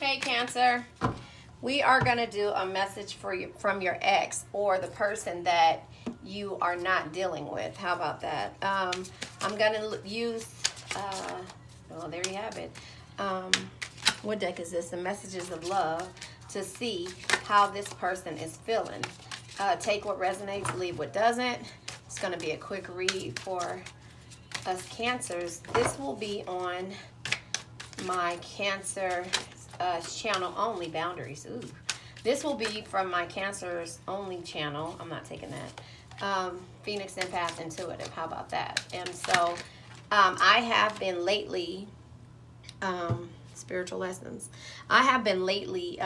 Hey Cancer, we are going to do a message for you from your ex or the person that you are not dealing with. How about that? I'm going to use, well, there you have it. What deck is this? The Messages of Love, to see how this person is feeling. Take what resonates, leave what doesn't. It's going to be a quick read for us Cancers. This will be on my Cancer channel only, Boundaries. Ooh. This will be from my Cancers only channel. I'm not taking that. Phoenix Empath Intuitive. How about that? And so I have been lately, spiritual lessons. I have been lately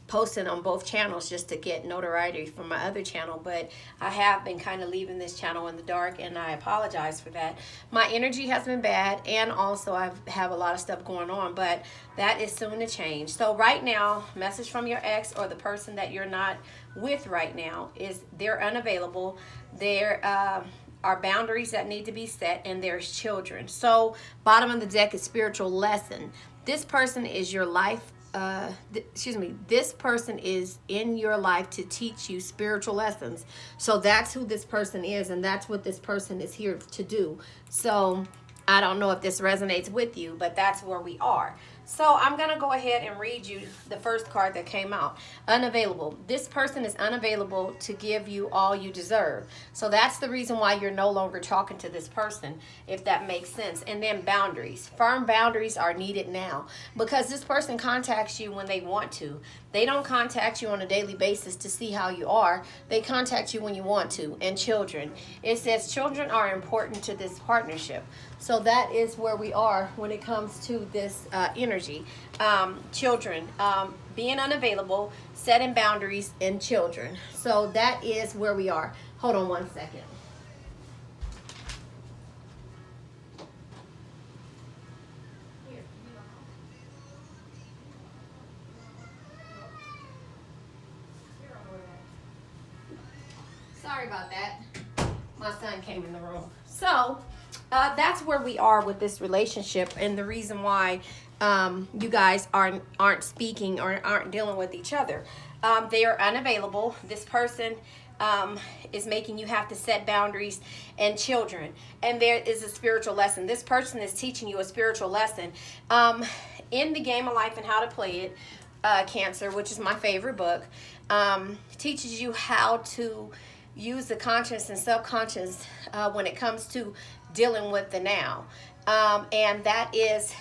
posting on both channels just to get notoriety from my other channel, but I have been kind of leaving this channel in the dark, and I apologize for that. My energy has been bad, and also I have a lot of stuff going on, but that is soon to change. So right now, message from your ex or the person that you're not with right now is they're unavailable. There are boundaries that need to be set, and there's children. So bottom of the deck is spiritual lesson. This person is your life. This person is in your life to teach you spiritual lessons. So that's who this person is, and that's what this person is here to do. So I don't know if this resonates with you, but that's where we are. So I'm going to go ahead and read you the first card that came out. Unavailable. This person is unavailable to give you all you deserve. So that's the reason why you're no longer talking to this person, if that makes sense. And then boundaries. Firm boundaries are needed now, because this person contacts you when they want to. They don't contact you on a daily basis to see how you are. They contact you when you want to. And children. It says children are important to this partnership. So that is where we are when it comes to this energy. Children, being unavailable, setting boundaries, and children. So that is where we are. Hold on one second. Sorry about that. My son came in the room. So that's where we are with this relationship, and the reason why you guys aren't speaking or aren't dealing with each other. They are unavailable. This person is making you have to set boundaries, and children. And there is a spiritual lesson. This person is teaching you a spiritual lesson in the Game of Life and How to Play It, Cancer, which is my favorite book. Teaches you how to use the conscious and subconscious when it comes to dealing with the now. And that is,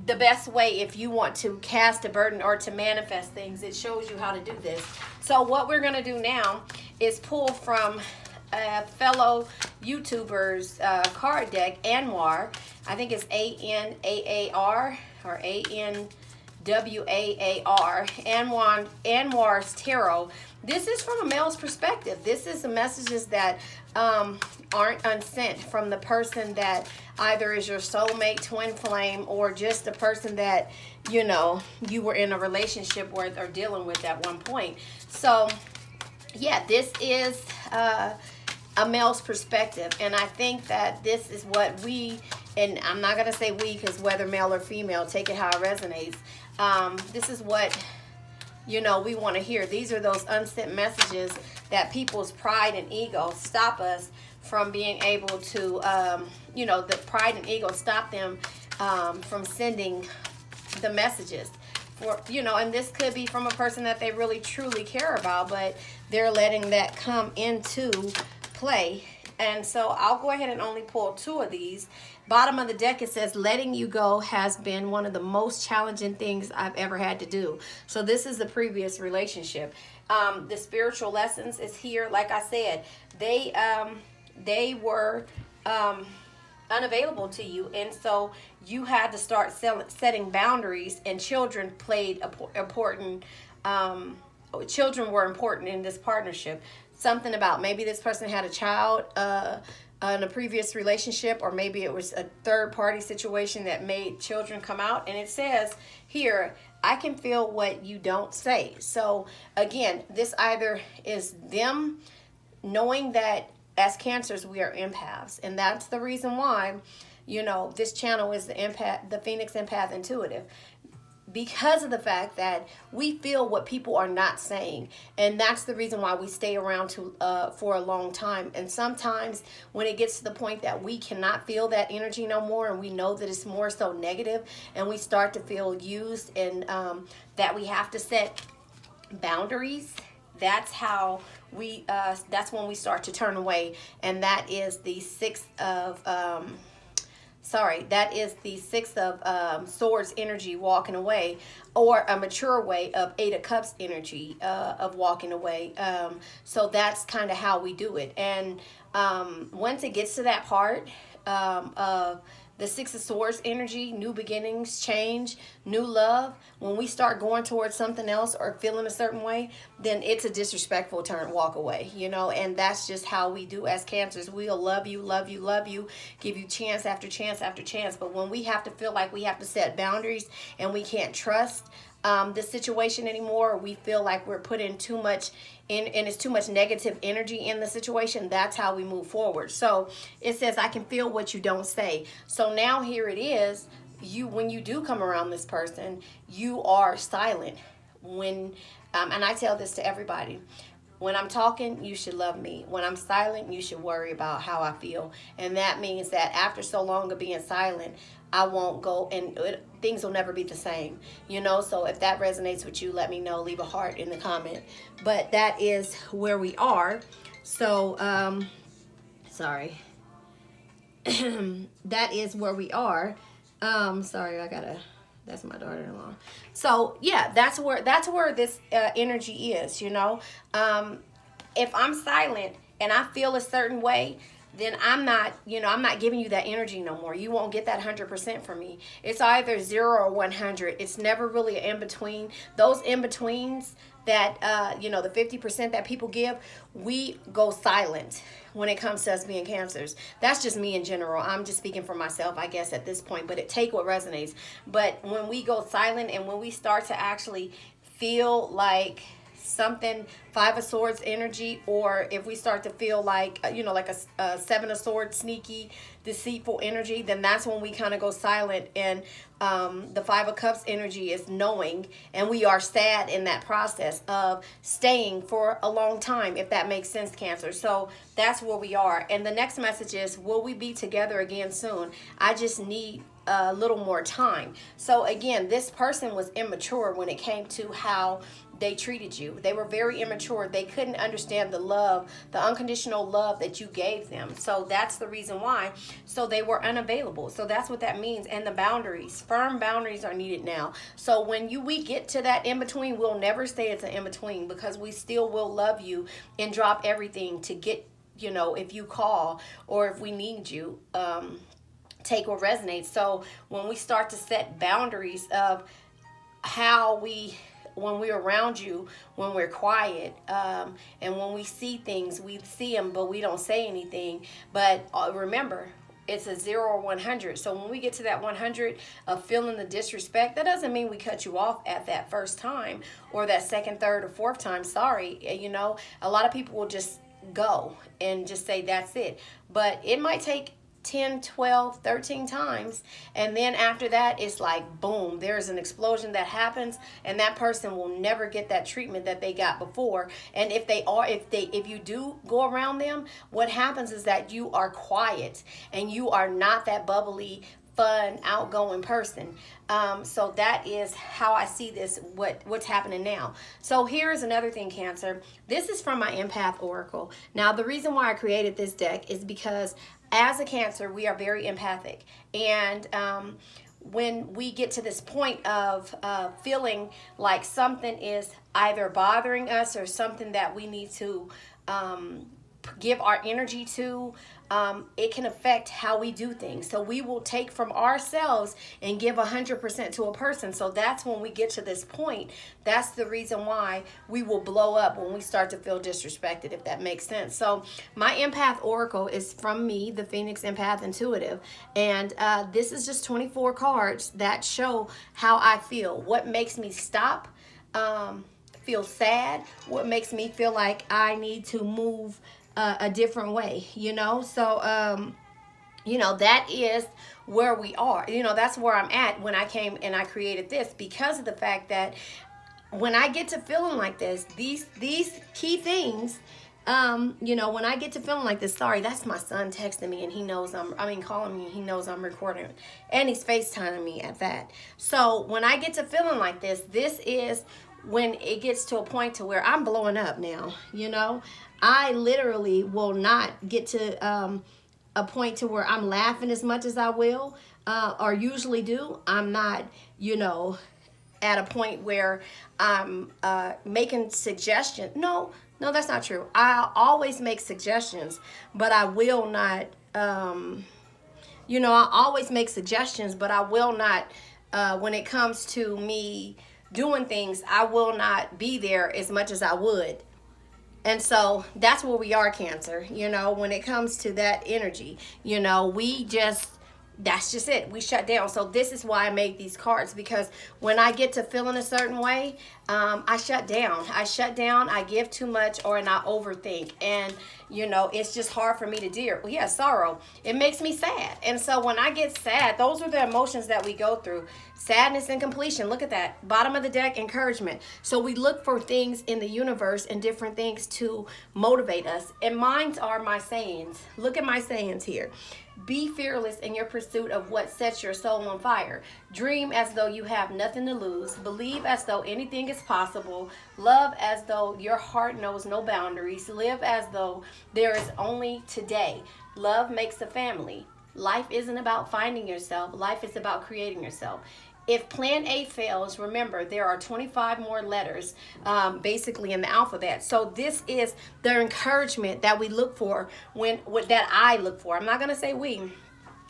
the best way if you want to cast a burden or to manifest things. It shows you how to do this. So what we're going to do now is pull from a fellow YouTuber's card deck, Anwar. I think it's A-N-A-A-R or A-N-W-A-A-R. Anwar's Tarot. This is from a male's perspective. This is the messages that aren't unsent from the person that either is your soulmate, twin flame, or just the person that, you were in a relationship with or dealing with at one point. So, yeah, this is a male's perspective. And I think that this is what we, and I'm not going to say we because whether male or female, take it how it resonates. This is what we want to hear. These are those unsent messages that people's pride and ego stop us from being able to, the pride and ego stop them from sending the messages. And this could be from a person that they really truly care about, but they're letting that come into play. And so I'll go ahead and only pull 2 of these. Bottom of the deck, it says, letting you go has been one of the most challenging things I've ever had to do. So this is the previous relationship. The spiritual lessons is here. Like I said, they were unavailable to you. And so you had to start setting boundaries, and children played important. Children were important in this partnership. Something about maybe this person had a child in a previous relationship, or maybe it was a third party situation that made children come out. And it says here, I can feel what you don't say. So again, this either is them knowing that as Cancers we are empaths, and that's the reason why you know, this channel is the empath, the Phoenix Empath Intuitive, because of the fact that we feel what people are not saying, and that's the reason why we stay around for a long time. And sometimes when it gets to the point that we cannot feel that energy no more, and we know that it's more so negative, and we start to feel used, and that we have to set boundaries, that's how we that's when we start to turn away. And that is the sixth of that is the Six of Swords energy, walking away, or a mature way of Eight of Cups energy of walking away. So that's kind of how we do it. And once it gets to that part of the Six of Swords energy, new beginnings, change, new love, when we start going towards something else or feeling a certain way, then it's a disrespectful turn, walk away, you know. And that's just how we do as Cancers. We'll love you, love you, love you, give you chance after chance after chance. But when we have to feel like we have to set boundaries and we can't trust the situation anymore, or we feel like we're putting too much in, and it's too much negative energy in the situation, that's how we move forward. So it says, I can feel what you don't say. So now here it is, when you do come around this person, you are silent. When and I tell this to everybody, when I'm talking, you should love me. When I'm silent, you should worry about how I feel. And that means that after so long of being silent, I won't go, and things will never be the same, you know. So if that resonates with you, let me know. Leave a heart in the comment. But that is where we are. So sorry. That is where we are. Sorry, that's my daughter-in-law. So yeah, that's where this energy is, you know. If I'm silent and I feel a certain way, then I'm not giving you that energy no more. You won't get that 100% from me. It's either 0 or 100. It's never really an in-between. Those in-betweens that, the 50% that people give, we go silent when it comes to us being Cancers. That's just me in general. I'm just speaking for myself, I guess, at this point. But take what resonates. But when we go silent and when we start to actually feel like something, Five of Swords energy, or if we start to feel like, like a Seven of Swords, sneaky, deceitful energy, then that's when we kind of go silent. And the Five of Cups energy is knowing, and we are sad in that process of staying for a long time, if that makes sense, Cancer. So that's where we are. And the next message is, will we be together again soon? I just need a little more time. So again, this person was immature when it came to how they treated you. They were very immature. They couldn't understand the love, the unconditional love that you gave them. So that's the reason why. So they were unavailable. So that's what that means. And the boundaries, firm boundaries are needed now. So when we get to that in-between, we'll never say it's an in-between, because we still will love you and drop everything to get, if you call or if we need you, take what resonates. So when we start to set boundaries of how when we're around you, when we're quiet, and when we see things, we see them, but we don't say anything. But remember, it's a 0 or 100. So when we get to that 100 of feeling the disrespect, that doesn't mean we cut you off at that first time or that second, third, or fourth time. Sorry. A lot of people will just go and just say that's it. But it might take 10, 12, 13 times, and then after that it's like boom, there's an explosion that happens, and that person will never get that treatment that they got before. And if you do go around them, what happens is that you are quiet and you are not that bubbly, fun, outgoing person. So that is how I see this, what's happening now. So here is another thing, Cancer. This is from my Empath Oracle. Now, the reason why I created this deck is because as a Cancer, we are very empathic. And when we get to this point of feeling like something is either bothering us or something that we need to give our energy to, it can affect how we do things. So we will take from ourselves and give 100% to a person. So that's when we get to this point. That's the reason why we will blow up when we start to feel disrespected, if that makes sense. So my Empath Oracle is from me, the Phoenix Empath Intuitive. And this is just 24 cards that show how I feel. What makes me stop, feel sad. What makes me feel like I need to move a different way, So You know, that is where we are. You know, that's where I'm at when I came and I created this, because of the fact that when I get to feeling like this, these key things, you know, when I get to feeling like this, sorry, that's my son texting me, and he knows calling me, and he knows I'm recording, and he's FaceTiming me at that. So when I get to feeling like this is when it gets to a point to where I'm blowing up now. You know, I literally will not get to a point to where I'm laughing as much as I will, or usually do. I'm not, you know, at a point where I'm making suggestions. No, that's not true. I always make suggestions, but I will not, you know, I always make suggestions, but I will not, when it comes to me doing things, I will not be there as much as I would. And so that's where we are, Cancer. You know, when it comes to that energy, you know, that's just it. We shut down. So this is why I make these cards, because when I get to feeling a certain way, I shut down. I give too much, and I overthink. And, you know, it's just hard for me to deal. Well, yeah, sorrow. It makes me sad. And so when I get sad, those are the emotions that we go through. Sadness and completion. Look at that. Bottom of the deck, encouragement. So we look for things in the universe and different things to motivate us. And mine are my sayings. Look at my sayings here. Be fearless in your pursuit of what sets your soul on fire. Dream as though you have nothing to lose. Believe as though anything is possible. Love as though your heart knows no boundaries. Live as though there is only today. Love makes a family. Life isn't about finding yourself. Life is about creating yourself. If plan A fails, remember there are 25 more letters basically in the alphabet. So this is the encouragement that we look for that I look for. I'm not going to say we.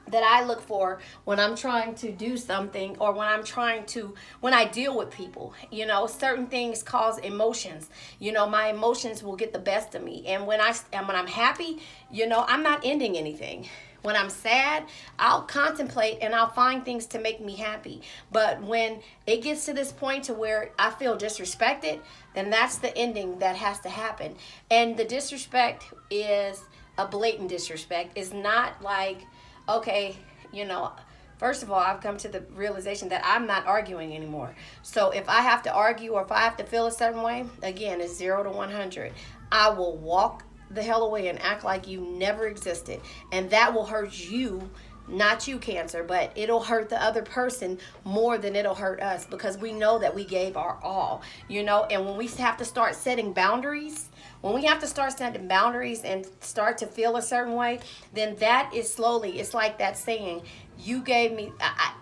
That I look for when I'm trying to do something, or when I deal with people. You know, certain things cause emotions. You know, my emotions will get the best of me. And when I'm happy, you know, I'm not ending anything. When I'm sad, I'll contemplate and I'll find things to make me happy. But when it gets to this point to where I feel disrespected, then that's the ending that has to happen. And the disrespect is a blatant disrespect. It's not like, okay, you know, first of all, I've come to the realization that I'm not arguing anymore. So if I have to argue, or if I have to feel a certain way, again, it's 0 to 100. I will walk the hell away and act like you never existed. And that will hurt you, not you, Cancer, but it'll hurt the other person more than it'll hurt us, because we know that we gave our all, you know. And when we have to start setting boundaries, and start to feel a certain way, then that is slowly, it's like that saying, you gave me,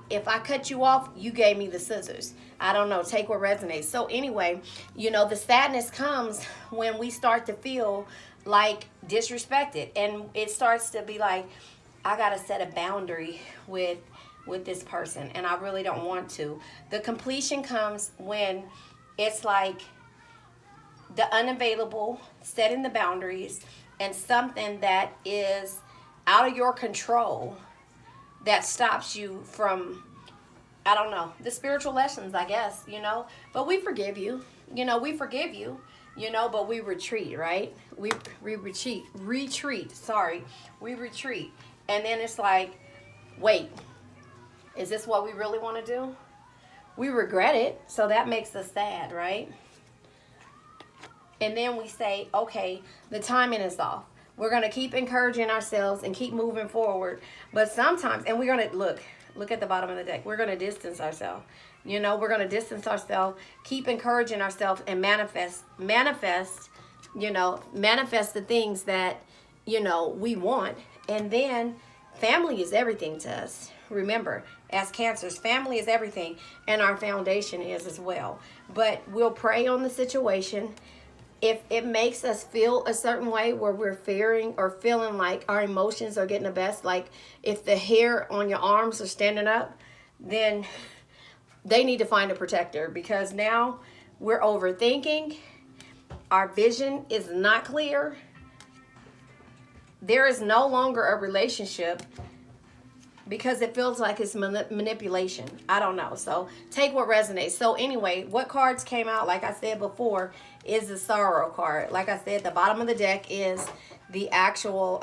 if I cut you off, you gave me the scissors. I don't know, take what resonates. So anyway, you know, the sadness comes when we start to feel like disrespected, and it starts to be like, I gotta set a boundary with this person, and I really don't want to. The completion comes when it's like the unavailable, setting the boundaries, and something that is out of your control that stops you from, I don't know, the spiritual lessons, I guess, you know. But we forgive you, you know, you know, but we retreat, right? We retreat. And then it's like, wait, is this what we really want to do? We regret it, so that makes us sad, right? And then we say, okay, the timing is off. We're going to keep encouraging ourselves and keep moving forward. But sometimes, and we're going to, look at the bottom of the deck. We're going to distance ourselves. You know, we're going to distance ourselves, keep encouraging ourselves, and manifest, you know, manifest the things that, you know, we want. And then family is everything to us. Remember, as Cancers, family is everything, and our foundation is as well. But we'll pray on the situation. If it makes us feel a certain way where we're fearing or feeling like our emotions are getting the best, like if the hair on your arms are standing up, then they need to find a protector, because now we're overthinking. Our vision is not clear. There is no longer a relationship, because it feels like it's manipulation. I don't know. So take what resonates. So anyway, what cards came out, like I said before, is the sorrow card. Like I said, the bottom of the deck is the actual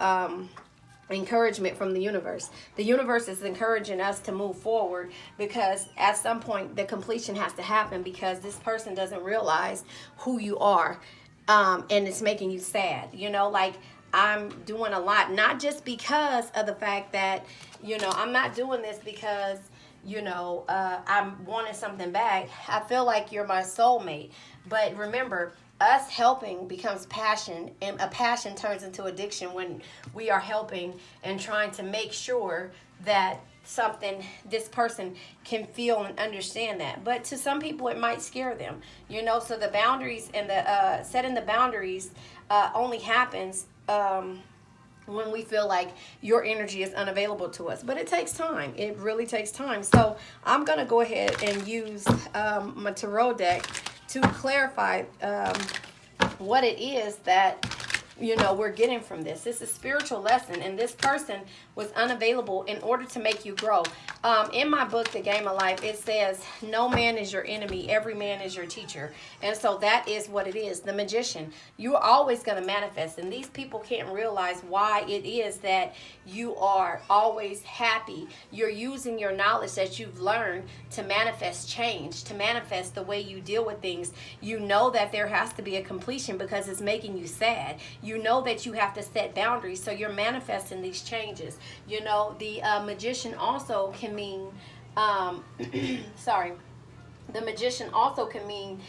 encouragement from the universe. The universe is encouraging us to move forward, because at some point the completion has to happen, because this person doesn't realize who you are, and it's making you sad. Like, I'm doing a lot, not just because of the fact that, I'm not doing this because, I'm wanting something back. I feel like you're my soulmate. But remember, us helping becomes passion, and a passion turns into addiction when we are helping and trying to make sure that this person can feel and understand that. But to some people it might scare them, so the boundaries and the setting the boundaries only happens when we feel like your energy is unavailable to us. But it takes time. It really takes time. So I'm going to go ahead and use my tarot deck to clarify what it is that we're getting from this. This is a spiritual lesson, and this person was unavailable in order to make you grow. In my book, The Game of Life, it says, no man is your enemy, every man is your teacher. And so that is what it is. The magician, you're always going to manifest, and these people can't realize why it is that you are always happy. You're using your knowledge that you've learned to manifest change, to manifest the way you deal with things. You know that there has to be a completion because it's making you sad. You know that you have to set boundaries, so you're manifesting these changes. The magician also can mean, sorry. The magician also can mean,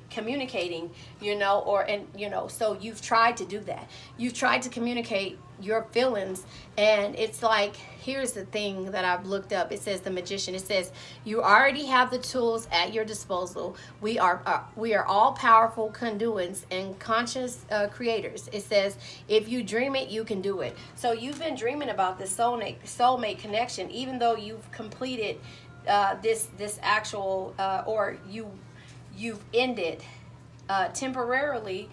communicating, so you've tried to do that. You've tried to communicate your feelings, and it's like, here's the thing that I've looked up. It says the magician. It says you already have the tools at your disposal. We are all powerful conduits and conscious creators. It says if you dream it, you can do it. So you've been dreaming about this soulmate connection, even though you've completed this actual or you've ended temporarily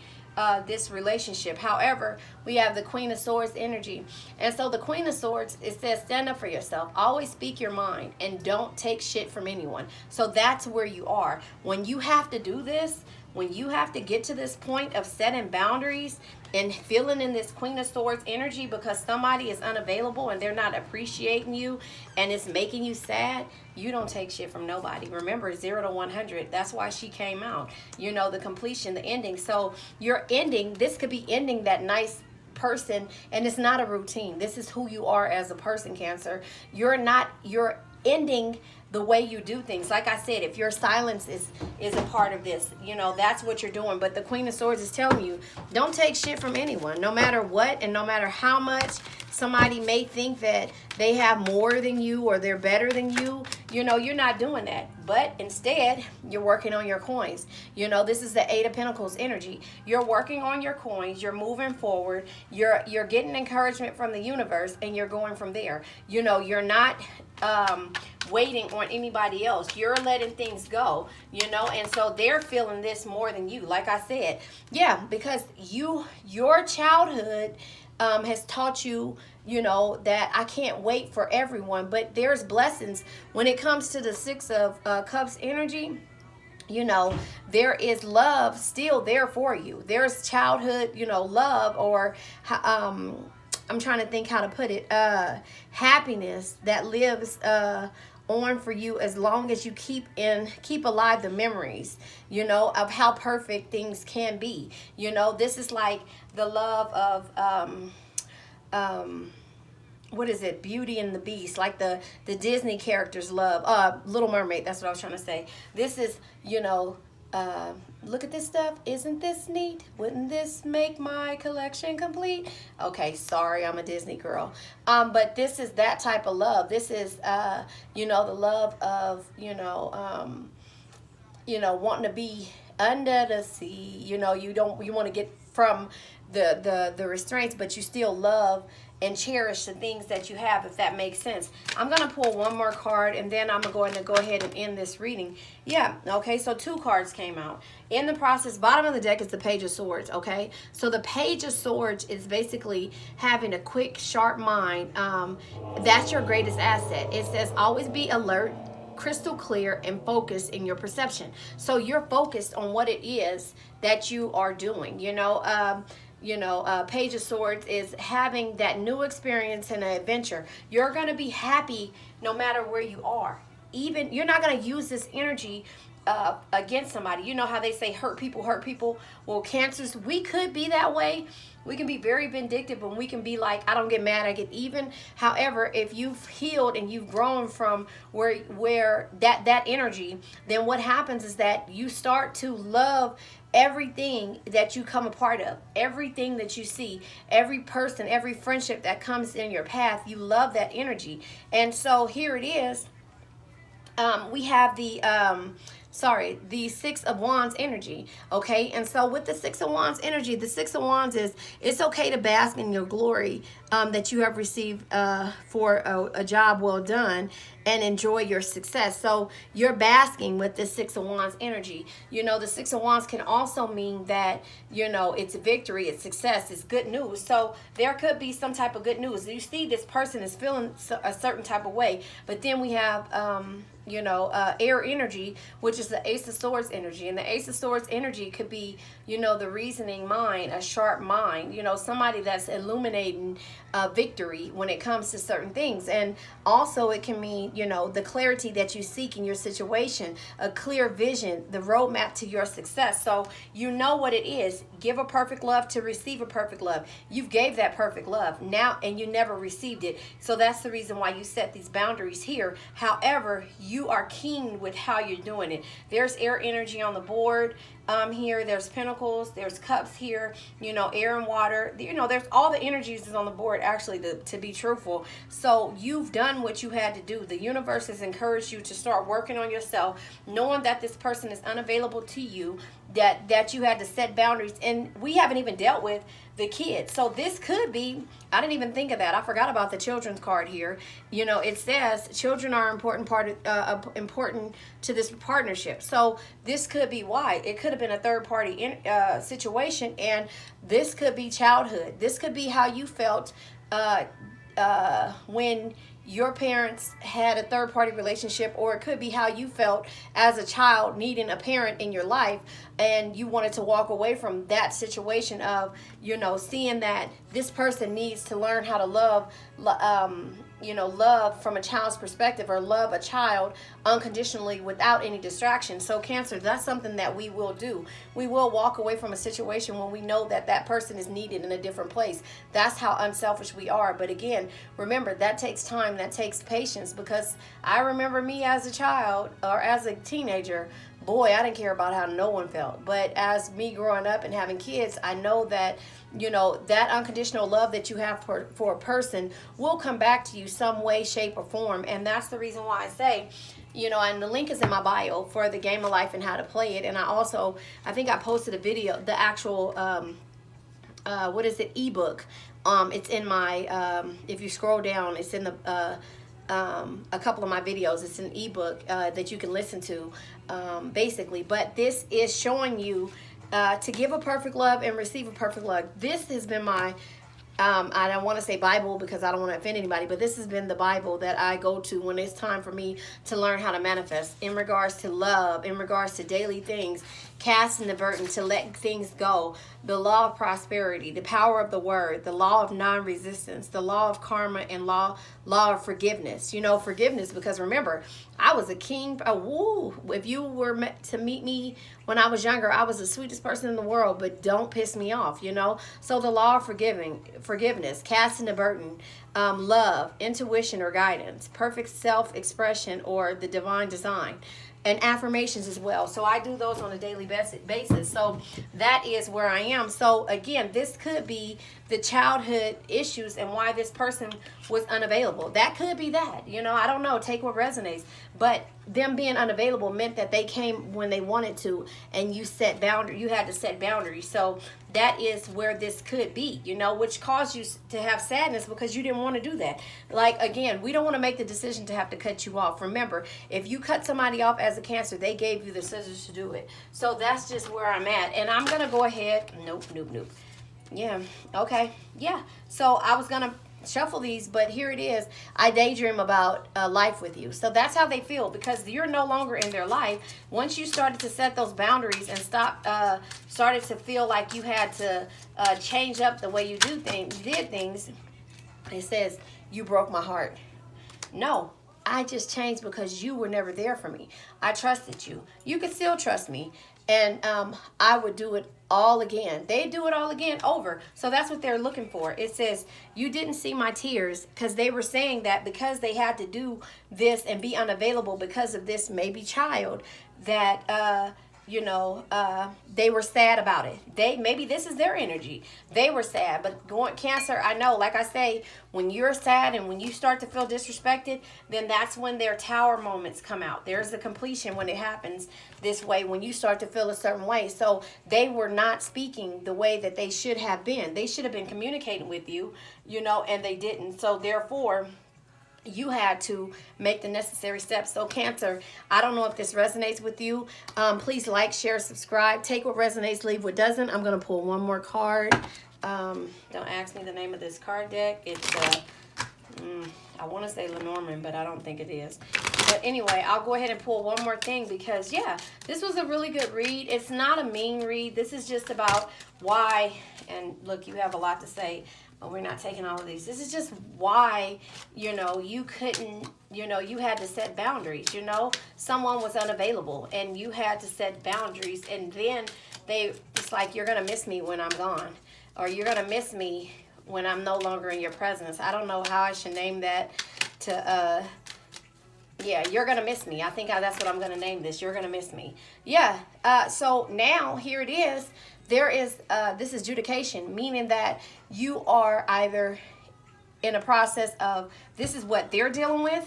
this relationship. However, we have the Queen of Swords energy, and so the Queen of Swords, it says stand up for yourself, always speak your mind, and don't take shit from anyone. So that's where you are when you have to do this. When you have to get to this point of setting boundaries and feeling in this Queen of Swords energy because somebody is unavailable and they're not appreciating you and it's making you sad, you don't take shit from nobody. Remember, 0 to 100. That's why she came out. The completion, the ending. So you're ending. This could be ending that nice person, and it's not a routine. This is who you are as a person, Cancer. You're ending the way you do things. Like I said, if your silence is a part of this, that's what you're doing. But the Queen of Swords is telling you, don't take shit from anyone, no matter what, and no matter how much somebody may think that they have more than you or they're better than you. You're not doing that. But instead, you're working on your coins. This is the Eight of Pentacles energy. You're working on your coins. You're moving forward. You're getting encouragement from the universe, and you're going from there. You're not waiting on anybody else. You're letting things go, and so they're feeling this more than you. Like I said, yeah, because your childhood has taught you, that I can't wait for everyone. But there's blessings when it comes to the Six of Cups energy. There is love still there for you. There's childhood, love, or I'm trying to think how to put it, happiness that lives on for you as long as you keep alive the memories, of how perfect things can be. This is like the love of what is it? Beauty and the Beast, like the Disney characters love. Little Mermaid, that's what I was trying to say. This is, look at this stuff. Isn't this neat? Wouldn't this make my collection complete? Okay, sorry, I'm a Disney girl. But this is that type of love. This is, the love of, wanting to be under the sea. You want to get from the restraints, but you still love and cherish the things that you have, if that makes sense. I'm going to pull one more card, and then I'm going to go ahead and end this reading. Yeah, okay, so 2 cards came out. In the process, bottom of the deck is the Page of Swords, okay? So the Page of Swords is basically having a quick, sharp mind. That's your greatest asset. It says always be alert, crystal clear, and focused in your perception. So you're focused on what it is that you are doing, Page of Swords is having that new experience and an adventure. You're going to be happy no matter where you are. Even you're not going to use this energy against somebody. You know how they say hurt people hurt people. Well, Cancers, we could be that way. We can be very vindictive, and we can be like, I don't get mad, I get even. However, if you've healed and you've grown from where that energy, then what happens is that you start to love everything that you come a part of, everything that you see, every person, every friendship that comes in your path. You love that energy. And so here it is. We have the Six of Wands energy. Okay, and so with the Six of Wands energy, the Six of Wands is, it's okay to bask in your glory that you have received for a job well done, and enjoy your success. So you're basking with the Six of Wands energy. The Six of Wands can also mean that, it's victory, it's success, it's good news. So there could be some type of good news. You see this person is feeling a certain type of way, but then we have air energy, which is the Ace of Swords energy. And the Ace of Swords energy could be, the reasoning mind, a sharp mind, somebody that's illuminating victory when it comes to certain things. And also it can mean, the clarity that you seek in your situation, a clear vision, the roadmap to your success. So you know what it is. Give a perfect love to receive a perfect love. You've gave that perfect love now, and you never received it. So that's the reason why you set these boundaries here. However, you are keen with how you're doing it. There's air energy on the board. Here there's pentacles, there's cups here, air and water, there's all the energies is on the board, actually, to be truthful. So you've done what you had to do. The universe has encouraged you to start working on yourself, knowing that this person is unavailable to you, that you had to set boundaries. And we haven't even dealt with the kids. So this could be, I didn't even think of that. I forgot about the children's card here. It says children are important to this partnership. So this could be why. It could have been a third party situation, and this could be childhood. This could be how you felt when your parents had a third party relationship, or it could be how you felt as a child needing a parent in your life, and you wanted to walk away from that situation of, seeing that this person needs to learn how to love from a child's perspective, or love a child unconditionally without any distraction. So Cancer, that's something that we will do. We will walk away from a situation when we know that that person is needed in a different place. That's how unselfish we are. But again, remember, that takes time, that takes patience, because I remember me as a child or as a teenager, boy, I didn't care about how no one felt. But as me growing up and having kids, I know that, that unconditional love that you have for a person will come back to you some way, shape, or form. And that's the reason why I say, and the link is in my bio for the Game of Life and how to play it. And I think I posted a video, the actual, ebook. It's in my, if you scroll down, it's in the, a couple of my videos. It's an ebook that you can listen to, basically. But this is showing you to give a perfect love and receive a perfect love. This has been my, I don't want to say Bible because I don't want to offend anybody, but this has been the Bible that I go to when it's time for me to learn how to manifest in regards to love, in regards to daily things, casting the burden, to let things go, the law of prosperity, the power of the word, the law of non-resistance, the law of karma, and law of forgiveness. Forgiveness, because remember, I was a king. If you were meant to meet me when I was younger, I was the sweetest person in the world, but don't piss me off, So the law of forgiveness, casting the burden, love, intuition or guidance, perfect self-expression or the divine design, and affirmations as well. So I do those on a daily basis. So that is where I am. So again, this could be the childhood issues and why this person was unavailable. That could be that. I don't know. Take what resonates. But them being unavailable meant that they came when they wanted to, and you set boundaries. You had to set boundaries. So that is where this could be, which caused you to have sadness because you didn't want to do that. Like, again, we don't want to make the decision to have to cut you off. Remember, if you cut somebody off as a Cancer, they gave you the scissors to do it. So that's just where I'm at. And I'm going to go ahead. Nope. Yeah. Okay. Yeah. So I was going to shuffle these, but here it is. I daydream about life with you. So that's how they feel, because you're no longer in their life. Once you started to set those boundaries and started to feel like you had to change up the way you did things, it says, you broke my heart. No, I just changed because you were never there for me. I trusted you. You could still trust me. And I would do it all again. They do it all again over. So that's what they're looking for. It says, you didn't see my tears, because they were saying that because they had to do this and be unavailable because of this maybe child, that they were sad about it. Maybe this is their energy. They were sad. But going Cancer, I know, like I say, when you're sad and when you start to feel disrespected, then that's when their tower moments come out. There's the completion when it happens this way, when you start to feel a certain way. So they were not speaking the way that they should have been. They should have been communicating with you, and they didn't. So therefore, you had to make the necessary steps. So Cancer, I don't know if this resonates with you. Please like, share, subscribe. Take what resonates, leave what doesn't. I'm going to pull one more card. Don't ask me the name of this card deck. It's, I want to say Lenormand, but I don't think it is. But anyway, I'll go ahead and pull one more thing because, yeah, this was a really good read. It's not a mean read. This is just about why, and look, you have a lot to say. But we're not taking all of these. This is just why, you couldn't, you had to set boundaries, Someone was unavailable and you had to set boundaries. And then it's like, you're going to miss me when I'm gone. Or you're going to miss me when I'm no longer in your presence. I don't know how I should name that yeah, you're going to miss me. I think that's what I'm going to name this. You're going to miss me. Yeah. So now here it is. This is judication, meaning that you are either in a process of, this is what they're dealing with.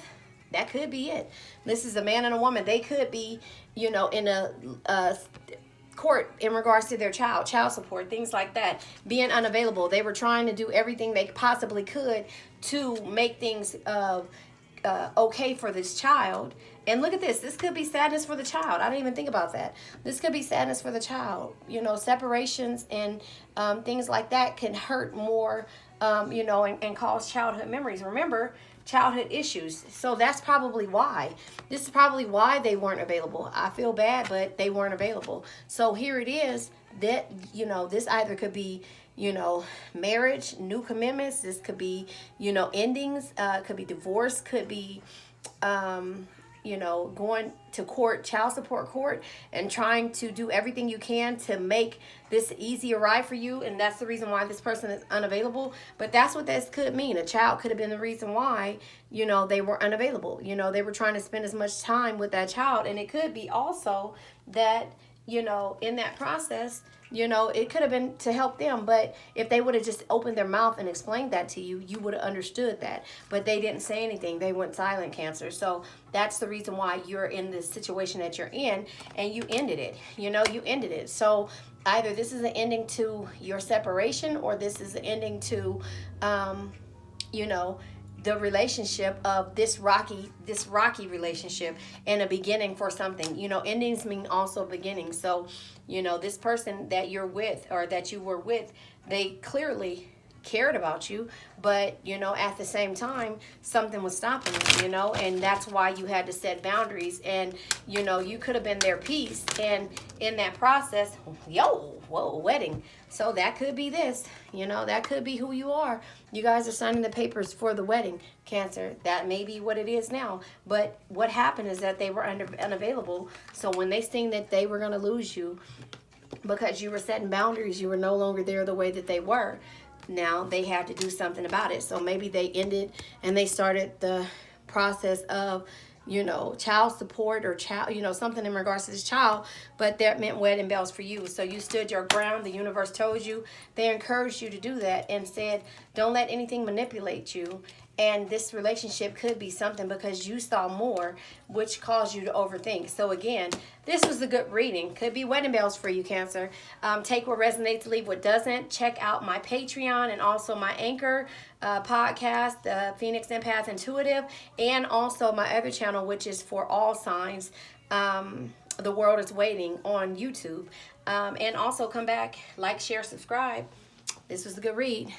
That could be it. This is a man and a woman. They could be, in a court in regards to their child support, things like that, being unavailable. They were trying to do everything they possibly could to make things okay for this child. And look at this. This could be sadness for the child. I didn't even think about that. This could be sadness for the child. Separations and things like that can hurt more, and cause childhood memories. Remember, childhood issues. So that's probably why. This is probably why they weren't available. I feel bad, but they weren't available. So here it is that, this either could be, marriage, new commitments. This could be, endings, could be divorce, could be, going to court, child support court, and trying to do everything you can to make this easier ride for you. And that's the reason why this person is unavailable. But that's what this could mean. A child could have been the reason why, they were unavailable. They were trying to spend as much time with that child. And it could be also that, in that process, it could have been to help them. But if they would have just opened their mouth and explained that to you, you would have understood that. But they didn't say anything. They went silent, Cancer. So that's the reason why you're in this situation that you're in, and you ended it. You ended it. So either this is an ending to your separation, or this is an ending to, the relationship of this rocky relationship, and a beginning for something. Endings mean also beginnings. So, this person that you're with, or that you were with, they clearly cared about you, but at the same time something was stopping them, and that's why you had to set boundaries. And you could have been their peace, and in that process, wedding. So that could be this, that could be who you are. You guys are signing the papers for the wedding, Cancer. That may be what it is now. But what happened is that they were unavailable. So when they seen that they were going to lose you because you were setting boundaries, you were no longer there the way that they were. Now they had to do something about it. So maybe they ended and they started the process of, child support, or something in regards to this child, but that meant wedding bells for you. So you stood your ground. The universe told you, they encouraged you to do that, and said, don't let anything manipulate you. And this relationship could be something because you saw more, which caused you to overthink. So again, this was a good reading. Could be wedding bells for you, Cancer. Take what resonates, leave what doesn't. Check out my Patreon and also my Anchor podcast, Phoenix Empath Intuitive, and also my other channel, which is for all signs. The World is Waiting on YouTube. And also come back, like, share, subscribe. This was a good read.